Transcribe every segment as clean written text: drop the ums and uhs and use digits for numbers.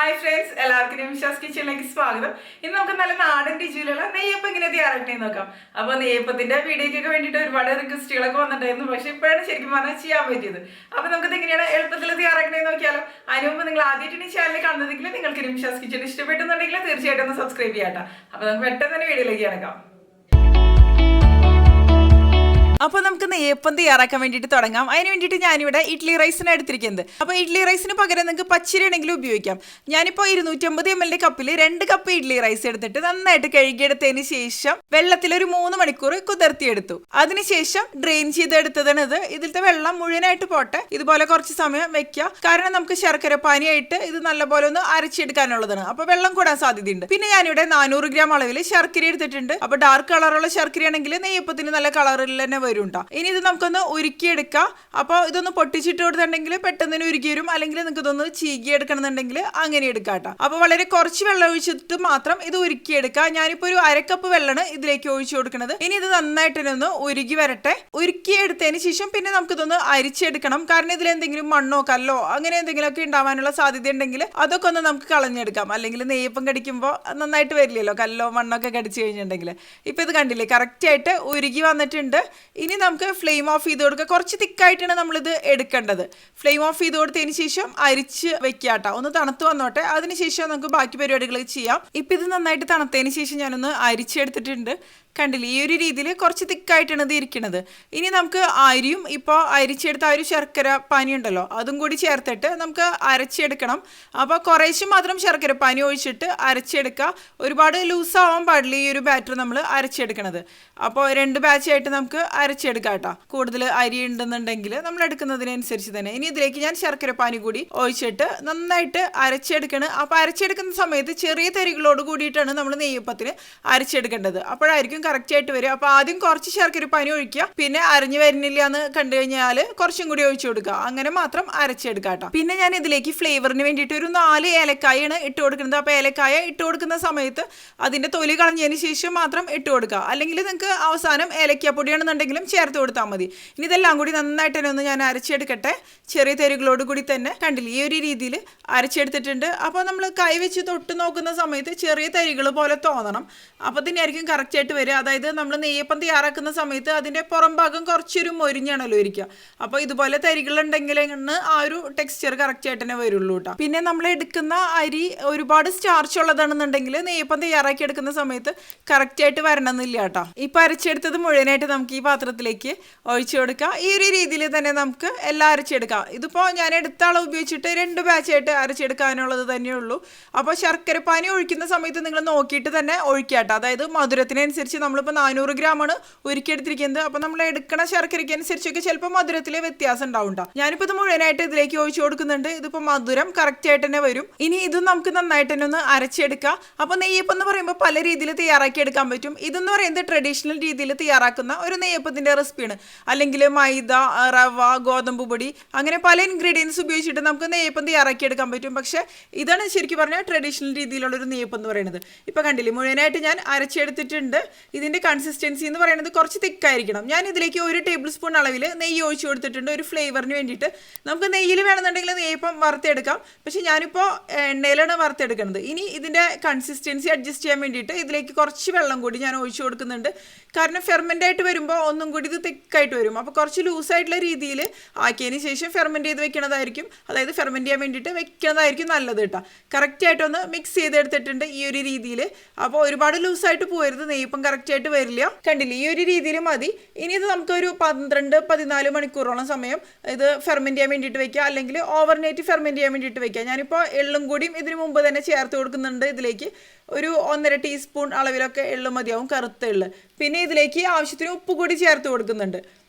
Hi friends, എല്ലാവർക്കും നിമിഷാസ് കിച്ചണിലേക്ക് സ്വാഗതം. ഇന്ന് നമുക്ക് നല്ല നാടൻ രുചിയിലുള്ള നെയ്യപ്പം ഇങ്ങനെ തയ്യാറാക്കി നോക്കാം. അപ്പോൾ നെയ്യപ്പത്തിന്റെ വീഡിയോയ്ക്കൊക്കെ വേണ്ടിയിട്ട് ഒരുപാട് റിക്വസ്റ്റുകളൊക്കെ വന്നിട്ടായിരുന്നു. പക്ഷെ ഇപ്പോഴാണ് ശരിക്കും പറഞ്ഞാൽ ചെയ്യാൻ പറ്റിയത്. അപ്പോൾ നമുക്കത് എങ്ങനെയാണ് എളുപ്പത്തിൽ തയ്യാറാക്കണേന്ന് നോക്കിയാലോ. അതിന് മുമ്പ് നിങ്ങൾ ആദ്യമായിട്ട് ഈ ചാനൽ കാണുന്നതെങ്കിൽ നിങ്ങൾക്ക് നിമിഷാസ് കിച്ചൺ ഇഷ്ടപ്പെട്ടെന്നുണ്ടെങ്കിൽ തീർച്ചയായിട്ടും ഒന്ന് സബ്സ്ക്രൈബ് ചെയ്യാട്ടോ. അപ്പോൾ നമുക്ക് പെട്ടെന്ന് തന്നെ വീഡിയോയിലേക്ക് കിടക്കാം. അപ്പോൾ നമുക്ക് നെയ്യപ്പം തയ്യാറാക്കാൻ വേണ്ടിയിട്ട് തുടങ്ങാം. അതിന് വേണ്ടിയിട്ട് ഞാനിവിടെ ഇഡ്ലി റൈസിന് എടുത്തിരിക്കുന്നത്. അപ്പോൾ ഇഡ്ലി റൈസിന് പകരം നിങ്ങൾക്ക് പച്ചരി ആണെങ്കിലും ഉപയോഗിക്കാം. ഞാനിപ്പോൾ 250 ml കപ്പിൽ 2 കപ്പ് ഇഡ്ലി റൈസ് എടുത്തിട്ട് നന്നായിട്ട് കഴുകിയെടുത്തതിന് ശേഷം വെള്ളത്തിൽ ഒരു 3 മണിക്കൂർ കുതിർത്തിയെടുത്തു. അതിനുശേഷം ഡ്രെയിൻ ചെയ്തെടുത്തതാണ് ഇത്. ഇതിലത്തെ വെള്ളം മുഴുവനായിട്ട് പോട്ടെ. ഇതുപോലെ കുറച്ച് സമയം വെക്കുക. കാരണം നമുക്ക് ശർക്കര പാനിയായിട്ട് ഇത് നല്ലപോലെ ഒന്ന് അരച്ചെടുക്കാനുള്ളതാണ്. അപ്പോൾ വെള്ളം കൂടാൻ സാധ്യതയുണ്ട്. പിന്നെ ഞാനിവിടെ 400 ഗ്രാം അളവിൽ ശർക്കര എടുത്തിട്ടുണ്ട്. അപ്പോൾ ഡാർക്ക് കളറുള്ള ശർക്കര ആണെങ്കിൽ നെയ്യപ്പത്തിന് നല്ല കളറിൽ തന്നെ വരും. ഇനി ഇത് നമുക്കൊന്ന് ഉരുക്കിയെടുക്കാം. അപ്പോൾ ഇതൊന്ന് പൊട്ടിച്ചിട്ട് കൊടുത്തിട്ടുണ്ടെങ്കിൽ പെട്ടെന്ന് ഉരുക്കി വരും. അല്ലെങ്കിൽ നിങ്ങൾക്ക് ഇതൊന്ന് ചീകി എടുക്കണമെന്നുണ്ടെങ്കിൽ അങ്ങനെ എടുക്കാട്ടോ. അപ്പോൾ വളരെ കുറച്ച് വെള്ളം ഒഴിച്ചിട്ട് മാത്രം ഇത് ഉരുക്കിയെടുക്കാം. ഞാനിപ്പോൾ ഒരു അരക്കപ്പ് വെള്ളമാണ് ഇതിലേക്ക് ഒഴിച്ചു കൊടുക്കുന്നത്. ഇനി ഇത് നന്നായിട്ട് ഒന്ന് ഉരുക്കി വരട്ടെ. ഉരുക്കിയെടുത്തതിന് ശേഷം പിന്നെ നമുക്കിതൊന്ന് അരിച്ചെടുക്കണം. കാരണം ഇതിൽ എന്തെങ്കിലും മണ്ണോ കല്ലോ അങ്ങനെ എന്തെങ്കിലുമൊക്കെ ഉണ്ടാവാനുള്ള സാധ്യത ഉണ്ടെങ്കിൽ അതൊക്കെ ഒന്ന് നമുക്ക് കളഞ്ഞെടുക്കാം. അല്ലെങ്കിൽ നെയ്യപ്പം കടിക്കുമ്പോൾ നന്നായിട്ട് വരില്ലല്ലോ കല്ലോ മണ്ണൊക്കെ കടിച്ചു കഴിഞ്ഞിട്ടുണ്ടെങ്കിൽ. ഇപ്പം ഇത് കണ്ടില്ലേ, കറക്റ്റായിട്ട് ഉരുക്കി വന്നിട്ടുണ്ട്. ഇനി നമുക്ക് ഫ്ലെയിം ഓഫ് ചെയ്ത് കൊടുക്കുക. കുറച്ച് തിക്കായിട്ടാണ് നമ്മളിത് എടുക്കേണ്ടത്. ഫ്ലെയിം ഓഫ് ചെയ്ത് കൊടുത്തതിന് ശേഷം അരിച്ച് വെക്കാട്ടോ. ഒന്ന് തണുത്ത് വന്നോട്ടെ. അതിനുശേഷം നമുക്ക് ബാക്കി പരിപാടികൾ ചെയ്യാം. ഇപ്പം ഇത് നന്നായിട്ട് തണുത്തതിന് ശേഷം ഞാനൊന്ന് അരിച്ചെടുത്തിട്ടുണ്ട്. കണ്ടില്ലേ, ഈ ഒരു രീതിയിൽ കുറച്ച് തിക്കായിട്ടാണ് ഇത് ഇരിക്കുന്നത്. ഇനി നമുക്ക് അരിയും ഇപ്പോൾ അരിച്ചെടുത്ത ആ ഒരു ശർക്കര പാനി ഉണ്ടല്ലോ അതും കൂടി ചേർത്തിട്ട് നമുക്ക് അരച്ചെടുക്കണം. അപ്പോൾ കുറേശ്ശെ മാത്രം ശർക്കര പാനി ഒഴിച്ചിട്ട് അരച്ചെടുക്കുക. ഒരുപാട് ലൂസാവാൻ പാടില്ല ഈ ഒരു ബാറ്റർ നമ്മൾ അരച്ചെടുക്കണത്. അപ്പോൾ 2 ബാച്ചായിട്ട് നമുക്ക് അരച്ചെടുക്കാം കേട്ടോ. കൂടുതൽ അരി ഉണ്ടെന്നുണ്ടെങ്കിൽ നമ്മൾ എടുക്കുന്നതിനനുസരിച്ച് തന്നെ. ഇനി ഇതിലേക്ക് ഞാൻ ശർക്കര പാനി കൂടി ഒഴിച്ചിട്ട് നന്നായിട്ട് അരച്ചെടുക്കണം. അപ്പോൾ അരച്ചെടുക്കുന്ന സമയത്ത് ചെറിയ തരികളോട് കൂടിയിട്ടാണ് നമ്മൾ നെയ്യപ്പത്തിന് അരച്ചെടുക്കേണ്ടത്. അപ്പോഴായിരിക്കും കറക്റ്റ് ആയിട്ട് വരും. അപ്പോൾ ആദ്യം കുറച്ച് ശർക്കര പാനി ഒഴിക്കുക. പിന്നെ അരഞ്ഞു വരുന്നില്ല എന്ന് കണ്ടു കഴിഞ്ഞാൽ കുറച്ചും കൂടി ഒഴിച്ചു കൊടുക്കുക. അങ്ങനെ മാത്രം അരച്ചെടുക്കുക കേട്ടോ. പിന്നെ ഞാൻ ഇതിലേക്ക് ഫ്ലേവറിന് വേണ്ടിയിട്ട് ഒരു 4 ഏലക്കായാണ് ഇട്ട് കൊടുക്കുന്നത്. അപ്പോൾ ഏലക്കായ ഇട്ട് കൊടുക്കുന്ന സമയത്ത് അതിൻ്റെ തൊലി കളഞ്ഞതിന് ശേഷം മാത്രം ഇട്ട് കൊടുക്കുക. അല്ലെങ്കിൽ നിങ്ങൾക്ക് അവസാനം ഏലക്കാപ്പൊടിയാണെന്നുണ്ടെങ്കിലും ചേർത്ത് കൊടുത്താൽ മതി. ഇനി ഇതെല്ലാം കൂടി നന്നായിട്ട് തന്നെ ഒന്ന് ഞാൻ അരച്ചെടുക്കട്ടെ. ചെറിയ തരികളോട് കൂടി തന്നെ കണ്ടില്ല ഈ ഒരു രീതിയിൽ അരച്ചെടുത്തിട്ടുണ്ട്. അപ്പോൾ നമ്മൾ കൈ വെച്ച് തൊട്ട് നോക്കുന്ന സമയത്ത് ചെറിയ തരികൾ പോലെ തോന്നണം. അപ്പോൾ തന്നെയായിരിക്കും കറക്റ്റായിട്ട് വരിക. അതായത് നമ്മൾ നെയ്യപ്പം തയ്യാറാക്കുന്ന സമയത്ത് അതിൻ്റെ പുറം ഭാഗം കുറച്ചൊരു മൊരിഞ്ഞാണല്ലോ ഇരിക്കുക. അപ്പോൾ ഇതുപോലെ തരികളുണ്ടെങ്കിലാണ് ആ ഒരു ടെക്സ്ചർ കറക്റ്റായിട്ട് തന്നെ വരുള്ളൂ കേട്ടോ. പിന്നെ നമ്മൾ എടുക്കുന്ന അരി ഒരുപാട് സ്റ്റാർച്ച് ഉള്ളതാണെന്നുണ്ടെങ്കിൽ നെയ്യപ്പം തയ്യാറാക്കി എടുക്കുന്ന സമയത്ത് കറക്റ്റായിട്ട് വരണമെന്നില്ല കേട്ടോ. ഇപ്പം അരച്ചെടുത്തത് മുഴുവനായിട്ട് നമുക്ക് ഈ പാത്രത്തിലേക്ക് ഒഴിച്ചു കൊടുക്കാം. ഈ ഒരു രീതിയിൽ തന്നെ നമുക്ക് എല്ലാം അരച്ചെടുക്കാം. ഇതിപ്പോൾ ഞാൻ എടുത്ത അളവ് ഉപയോഗിച്ചിട്ട് 2 ബാച്ചായിട്ട് അരച്ചെടുക്കാനുള്ളത് തന്നെയുള്ളൂ. അപ്പോൾ ശർക്കര പാനി ഒഴിക്കുന്ന സമയത്ത് നിങ്ങൾ നോക്കിയിട്ട് തന്നെ ഒഴിക്കാട്ടോ. അതായത് മധുരത്തിനനുസരിച്ച് നമ്മളിപ്പോൾ 400 ഗ്രാമാണ് ഉരുക്കിയെടുത്തിരിക്കുന്നത്. അപ്പോൾ നമ്മൾ എടുക്കണ ശർക്കരയ്ക്ക് അനുസരിച്ചൊക്കെ ചിലപ്പോൾ മധുരത്തിൽ വ്യത്യാസം ഉണ്ടാവും കേട്ടോ. ഞാനിപ്പോൾ ഇത് മുഴുവനായിട്ട് ഇതിലേക്ക് ഒഴിച്ചു കൊടുക്കുന്നുണ്ട്. ഇതിപ്പോൾ മധുരം കറക്റ്റായിട്ട് തന്നെ വരും. ഇനി ഇത് നമുക്ക് നന്നായിട്ട് തന്നെ ഒന്ന് അരച്ചെടുക്കാം. അപ്പോൾ നെയ്യപ്പം എന്ന് പറയുമ്പോൾ പല രീതിയിൽ തയ്യാറാക്കി എടുക്കാൻ പറ്റും. ഇതെന്ന് പറയുന്നത് ട്രഡീഷണൽ രീതിയിൽ തയ്യാറാക്കുന്ന ഒരു നെയ്യപ്പത്തിൻ്റെ റെസിപ്പിയാണ്. അല്ലെങ്കിൽ മൈദ, റവ, ഗോതമ്പ് പൊടി അങ്ങനെ പല ഇൻഗ്രീഡിയൻസ് ഉപയോഗിച്ചിട്ട് നമുക്ക് നെയ്യപ്പം തയ്യാറാക്കി എടുക്കാൻ പറ്റും. പക്ഷേ ഇതാണ് ശരിക്കും പറഞ്ഞാൽ ട്രഡീഷണൽ രീതിയിലുള്ളൊരു നെയ്യപ്പം എന്ന് പറയുന്നത്. ഇപ്പോൾ കണ്ടില്ലേ, മുഴുവനായിട്ട് ഞാൻ അരച്ചെടുത്തിട്ടുണ്ട്. ഇതിൻ്റെ കൺസിസ്റ്റൻസി എന്ന് പറയുന്നത് കുറച്ച് തിക്കായിരിക്കണം. ഞാൻ ഇതിലേക്ക് 1 ടേബിൾ സ്പൂൺ അളവിൽ നെയ്യ് ഒഴിച്ചു കൊടുത്തിട്ടുണ്ട് ഒരു ഫ്ലേവറിന് വേണ്ടിയിട്ട്. നമുക്ക് നെയ്യിൽ വേണമെന്നുണ്ടെങ്കിൽ നെയ്യപ്പം വറുത്തെടുക്കാം. പക്ഷേ ഞാനിപ്പോൾ എണ്ണയിലാണ് വറുത്തെടുക്കുന്നത്. ഇനി ഇതിൻ്റെ കൺസിസ്റ്റൻസി അഡ്ജസ്റ്റ് ചെയ്യാൻ വേണ്ടിയിട്ട് ഇതിലേക്ക് കുറച്ച് വെള്ളം കൂടി ഞാൻ ഒഴിച്ചു കൊടുക്കുന്നുണ്ട്. കാരണം ഫെർമെൻ്റ് ആയിട്ട് വരുമ്പോൾ ഒന്നും കൂടി ഇത് തിക്കായിട്ട് വരും. അപ്പോൾ കുറച്ച് ലൂസായിട്ടുള്ള രീതിയിൽ ആക്കിയതിന് ശേഷം ഫെർമെൻറ്റ് ചെയ്ത് വെക്കണതായിരിക്കും. അതായത് ഫെർമെൻറ്റ് ചെയ്യാൻ വേണ്ടിയിട്ട് വെക്കണതായിരിക്കും നല്ലത് കേട്ടോ. കറക്റ്റായിട്ടൊന്ന് മിക്സ് ചെയ്തെടുത്തിട്ടുണ്ട് ഈ ഒരു രീതിയിൽ. അപ്പോൾ ഒരുപാട് ലൂസായിട്ട് പോകരുത്, നെയ്യപ്പം കറക്റ്റായിട്ട് വരില്ല. കണ്ടില്ലേ, ഈ ഒരു രീതിയിൽ മതി. ഇനി ഇത് നമുക്കൊരു 12-14 മണിക്കൂറോളം സമയം ഇത് ഫെർമെൻറ്റ് ചെയ്യാൻ വേണ്ടിയിട്ട് വെക്കുക. അല്ലെങ്കിൽ ഓവർനൈറ്റ് ഫെർമെൻറ്റ് ചെയ്യാൻ വേണ്ടിയിട്ട് വെക്കുക. ഞാനിപ്പോൾ എള്ളും കൂടിയും ഇതിന് മുമ്പ് തന്നെ ചേർത്ത് കൊടുക്കുന്നുണ്ട്. ഇതിലേക്ക് ഒരു 1.5 ടീസ്പൂൺ അളവിലൊക്കെ എള്ള് മതിയാവും, കറുത്ത എള്ള്. പിന്നെ ഇതിലേക്ക് ആവശ്യത്തിന് ഉപ്പ് കൂടി ചേർത്ത് കൊടുക്കുന്നുണ്ട്.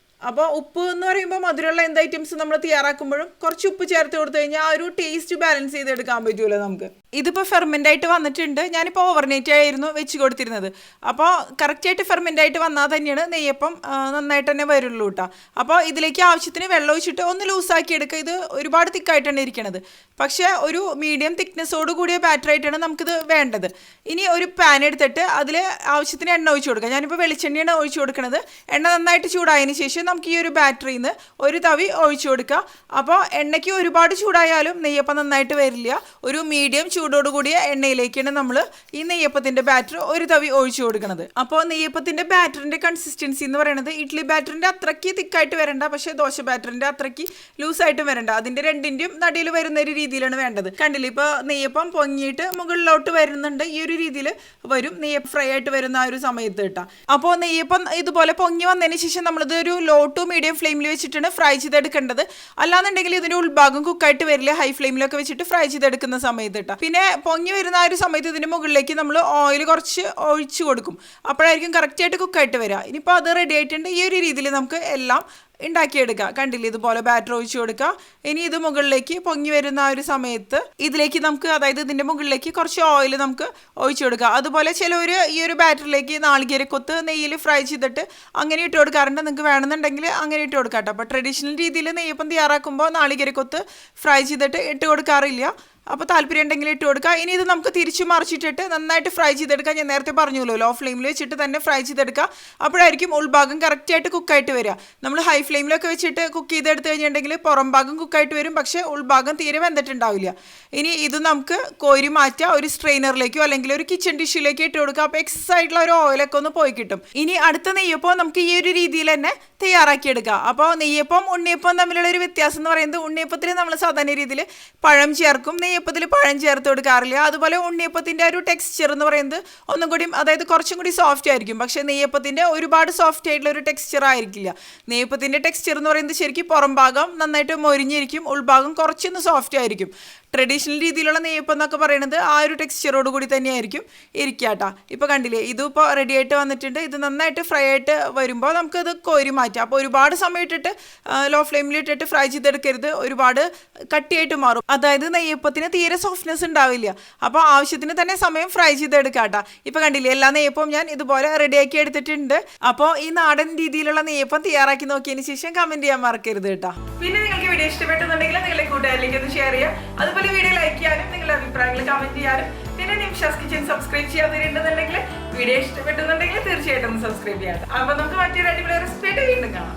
അപ്പോൾ ഉപ്പ് എന്ന് പറയുമ്പോൾ മധുരമുള്ള എന്ത് ഐറ്റംസ് നമ്മൾ തയ്യാറാക്കുമ്പോഴും കുറച്ച് ഉപ്പ് ചേർത്ത് കൊടുത്തു കഴിഞ്ഞാൽ ആ ഒരു ടേസ്റ്റ് ബാലൻസ് ചെയ്തെടുക്കാൻ പറ്റുമല്ലോ നമുക്ക്. ഇതിപ്പോൾ ഫെർമെൻ്റ് ആയിട്ട് വന്നിട്ടുണ്ട്. ഞാനിപ്പോൾ ഓവർനൈറ്റ് ആയിരുന്നു വെച്ച് കൊടുത്തിരുന്നത്. അപ്പോൾ കറക്റ്റായിട്ട് ഫെർമെൻ്റ് ആയിട്ട് വന്നാൽ തന്നെയാണ് നെയ്യപ്പം നന്നായിട്ട് തന്നെ വരുള്ളൂ കേട്ടോ. അപ്പോൾ ഇതിലേക്ക് ആവശ്യത്തിന് വെള്ളം ഒഴിച്ചിട്ട് ഒന്ന് ലൂസാക്കി എടുക്കുക. ഇത് ഒരുപാട് തിക്കായിട്ടാണ് ഇരിക്കുന്നത്. പക്ഷേ ഒരു മീഡിയം തിക്നെസ്സോട് കൂടിയ ബാറ്ററായിട്ടാണ് നമുക്കിത് വേണ്ടത്. ഇനി ഒരു പാൻ എടുത്തിട്ട് അതിൽ ആവശ്യത്തിന് എണ്ണ ഒഴിച്ച് കൊടുക്കുക. ഞാനിപ്പോൾ വെളിച്ചെണ്ണയാണ് ഒഴിച്ച് കൊടുക്കുന്നത്. എണ്ണ നന്നായിട്ട് ചൂടായതിന് ശേഷം നമുക്ക് ഈ ഒരു ബാറ്ററിയിൽ നിന്ന് ഒരു തവി ഒഴിച്ചു കൊടുക്കുക. അപ്പോൾ എണ്ണയ്ക്ക് ഒരുപാട് ചൂടായാലും നെയ്യപ്പം നന്നായിട്ട് വരില്ല. ഒരു മീഡിയം ചൂടോടുകൂടിയ എണ്ണയിലേക്കാണ് നമ്മൾ ഈ നെയ്യപ്പത്തിൻ്റെ ബാറ്റർ ഒരു തവി ഒഴിച്ചു കൊടുക്കുന്നത്. അപ്പോൾ നെയ്യപ്പത്തിൻ്റെ ബാറ്ററിൻ്റെ കൺസിസ്റ്റൻസി എന്ന് പറയുന്നത് ഇഡ്ഡലി ബാറ്ററിൻ്റെ അത്രയ്ക്ക് തിക്കായിട്ട് വരണ്ട, പക്ഷേ ദോശ ബാറ്ററിൻ്റെ അത്രയ്ക്ക് ലൂസായിട്ട് വരണ്ട. അതിൻ്റെ രണ്ടിൻ്റെയും നടുയിൽ വരുന്ന ഒരു രീതിയിലാണ് വേണ്ടത്. കണ്ടില്ലേ, ഇപ്പോൾ നെയ്യപ്പം പൊങ്ങിയിട്ട് മുകളിലോട്ട് വരുന്നുണ്ട്. ഈ ഒരു രീതിയിൽ വരും നെയ്യപ്പം ഫ്രൈ ആയിട്ട് വരുന്ന ആ ഒരു സമയത്ത് കേട്ടോ. അപ്പോൾ നെയ്യപ്പം ഇതുപോലെ പൊങ്ങി വന്നതിന് ശേഷം നമ്മളിത് ഒരു ലോ ടു മീഡിയം ഫ്ലെയിമിൽ വെച്ചിട്ടാണ് ഫ്രൈ ചെയ്തെടുക്കേണ്ടത്. അല്ലാന്നുണ്ടെങ്കിൽ ഇതിൻ്റെ ഉൾഭാഗം കുക്കായിട്ട് വരില്ല ഹൈ ഫ്ലെയിമിലൊക്കെ വെച്ചിട്ട് ഫ്രൈ ചെയ്തെടുക്കുന്ന സമയത്ത് കേട്ടോ. പിന്നെ പൊങ്ങി വരുന്ന ആ ഒരു സമയത്ത് ഇതിൻ്റെ മുകളിലേക്ക് നമ്മൾ ഓയിൽ കുറച്ച് ഒഴിച്ചു കൊടുക്കും. അപ്പോഴായിരിക്കും കറക്റ്റായിട്ട് കുക്കായിട്ട് വരിക. ഇനിയിപ്പോൾ അത് റെഡി ആയിട്ടുണ്ട്. ഈ ഒരു രീതിയിൽ നമുക്ക് എല്ലാം ഉണ്ടാക്കിയെടുക്കുക. കണ്ടില്ലേ, ഇതുപോലെ ബാറ്റർ ഒഴിച്ചു കൊടുക്കുക. ഇനി ഇത് മുകളിലേക്ക് പൊങ്ങി വരുന്ന ആ ഒരു സമയത്ത് ഇതിലേക്ക് നമുക്ക്, അതായത് ഇതിൻ്റെ മുകളിലേക്ക് കുറച്ച് ഓയിൽ നമുക്ക് ഒഴിച്ചു കൊടുക്കുക. അതുപോലെ ചിലവർ ഈ ഒരു ബാറ്ററിലേക്ക് നാളികേരക്കൊത്ത് നെയ്യിൽ ഫ്രൈ ചെയ്തിട്ട് അങ്ങനെ ഇട്ട് കൊടുക്കാറുണ്ട്. നിങ്ങൾക്ക് വേണമെന്നുണ്ടെങ്കിൽ അങ്ങനെ ഇട്ട് കൊടുക്കാം കേട്ടോ. അപ്പോൾ ട്രഡീഷണൽ രീതിയിൽ നെയ്യപ്പം തയ്യാറാക്കുമ്പോൾ നാളികേരക്കൊത്ത് ഫ്രൈ ചെയ്തിട്ട് ഇട്ട് കൊടുക്കാറില്ല. അപ്പോൾ താല്പര്യം ഉണ്ടെങ്കിൽ ഇട്ട് കൊടുക്കുക. ഇനി ഇത് നമുക്ക് തിരിച്ചു മറിച്ചിട്ടിട്ട് നന്നായിട്ട് ഫ്രൈ ചെയ്തെടുക്കാം. ഞാൻ നേരത്തെ പറഞ്ഞല്ലോ, ലോ ഫ്ലെയിമിൽ വെച്ചിട്ട് തന്നെ ഫ്രൈ ചെയ്തെടുക്കുക. അപ്പോഴായിരിക്കും ഉൾഭാഗം കറക്റ്റായിട്ട് കുക്കായിട്ട് വരിക. നമ്മൾ ഹൈ ഫ്ലെയിമിലൊക്കെ വെച്ചിട്ട് കുക്ക് ചെയ്തെടുത്ത് കഴിഞ്ഞിട്ടുണ്ടെങ്കിൽ പുറം ഭാഗം കുക്കായിട്ട് വരും, പക്ഷേ ഉൾഭാഗം തീരെ വെന്തിട്ടുണ്ടാവില്ല. ഇനി ഇത് നമുക്ക് കോരി മാറ്റുക. ഒരു സ്ട്രെയിനറിലേക്കോ അല്ലെങ്കിൽ ഒരു കിച്ചൺ ഡിഷിലേക്കോ ഇട്ട് കൊടുക്കുക. അപ്പോൾ എക്സസ് ആയിട്ടുള്ള ഒരു ഓയിലൊക്കെ ഒന്ന് പോയി കിട്ടും. ഇനി അടുത്ത നെയ്യപ്പം നമുക്ക് ഈ ഒരു രീതിയിൽ തന്നെ തയ്യാറാക്കിയെടുക്കുക. അപ്പോൾ നെയ്യപ്പം ഉണ്ണിയപ്പം തമ്മിലുള്ള ഒരു വ്യത്യാസം എന്ന് പറയുന്നത്, ഉണ്ണിയപ്പത്തിൽ നമ്മൾ സാധാരണ രീതിയിൽ പഴം ചേർക്കും, നെയ്യപ്പത്തിൽ പഴം ചേർത്ത് കൊടുക്കാറില്ല. അതുപോലെ ഉണ്ണിയപ്പത്തിൻ്റെ ഒരു ടെക്സ്ചർ എന്ന് പറയുന്നത് ഒന്നും കൂടി, അതായത് കുറച്ചും കൂടി സോഫ്റ്റ് ആയിരിക്കും. പക്ഷേ നെയ്യപ്പത്തിൻ്റെ ഒരുപാട് സോഫ്റ്റ് ആയിട്ടുള്ള ഒരു ടെക്സ്ചർ ആയിരിക്കില്ല. നെയ്യപ്പത്തിൻ്റെ ടെക്സ്ചർ എന്ന് പറയുന്നത് ശരിക്കും പുറം ഭാഗം നന്നായിട്ട് മൊരിഞ്ഞിരിക്കും, ഉൾഭാഗം കുറച്ചൊന്ന് സോഫ്റ്റ് ആയിരിക്കും. ട്രഡീഷണൽ രീതിയിലുള്ള നെയ്യപ്പം എന്നൊക്കെ പറയുന്നത് ആ ഒരു ടെക്സ്ചറോട് കൂടി തന്നെയായിരിക്കും ഇരിക്കാട്ടോ. ഇപ്പോൾ കണ്ടില്ലേ, ഇതിപ്പോൾ റെഡി ആയിട്ട് വന്നിട്ടുണ്ട്. ഇത് നന്നായിട്ട് ഫ്രൈ ആയിട്ട് വരുമ്പോൾ നമുക്കത് കോരി മാറ്റാം. അപ്പോൾ ഒരുപാട് സമയം ഇട്ടിട്ട് ലോ ഫ്ലെയിമിൽ ഇട്ടിട്ട് ഫ്രൈ ചെയ്തെടുക്കരുത്, ഒരുപാട് കട്ടിയായിട്ട് മാറും. അതായത് നെയ്യപ്പത്തിന് തീരെ സോഫ്റ്റ്നെസ് ഉണ്ടാവില്ല. അപ്പോൾ ആവശ്യത്തിന് തന്നെ സമയം ഫ്രൈ ചെയ്തെടുക്കാട്ടോ. ഇപ്പോൾ കണ്ടില്ലേ, എല്ലാ നെയ്യപ്പവും ഞാൻ ഇതുപോലെ റെഡിയാക്കി എടുത്തിട്ടുണ്ട്. അപ്പോൾ ഈ നാടൻ രീതിയിലുള്ള നെയ്യപ്പം തയ്യാറാക്കി നോക്കിയതിന് ശേഷം കമൻറ്റ് ചെയ്യാൻ മറക്കരുത് കേട്ടോ. പിന്നെ നിങ്ങൾക്ക് വീഡിയോ ഇഷ്ടപ്പെട്ടെന്നുണ്ടെങ്കിൽ നിങ്ങളുടെ കൂട്ടുകാരിലേക്ക് ഒന്ന് ഷെയർ ചെയ്യുക. അതുപോലെ വീഡിയോ ലൈക്ക് ചെയ്യാനും നിങ്ങളുടെ അഭിപ്രായങ്ങൾ കമന്റ് ചെയ്യാനും, പിന്നെ നിംഷാസ് കിച്ചൻ സബ്സ്ക്രൈബ് ചെയ്യാതിരുന്നുണ്ടെങ്കിൽ വീഡിയോ ഇഷ്ടപ്പെട്ടെന്നുണ്ടെങ്കിൽ തീർച്ചയായിട്ടും സബ്സ്ക്രൈബ് ചെയ്യാം. അപ്പൊ നമുക്ക് മറ്റൊരു അടിപൊളി റെസിപ്പി ആയിട്ട് വീണ്ടും കാണാം.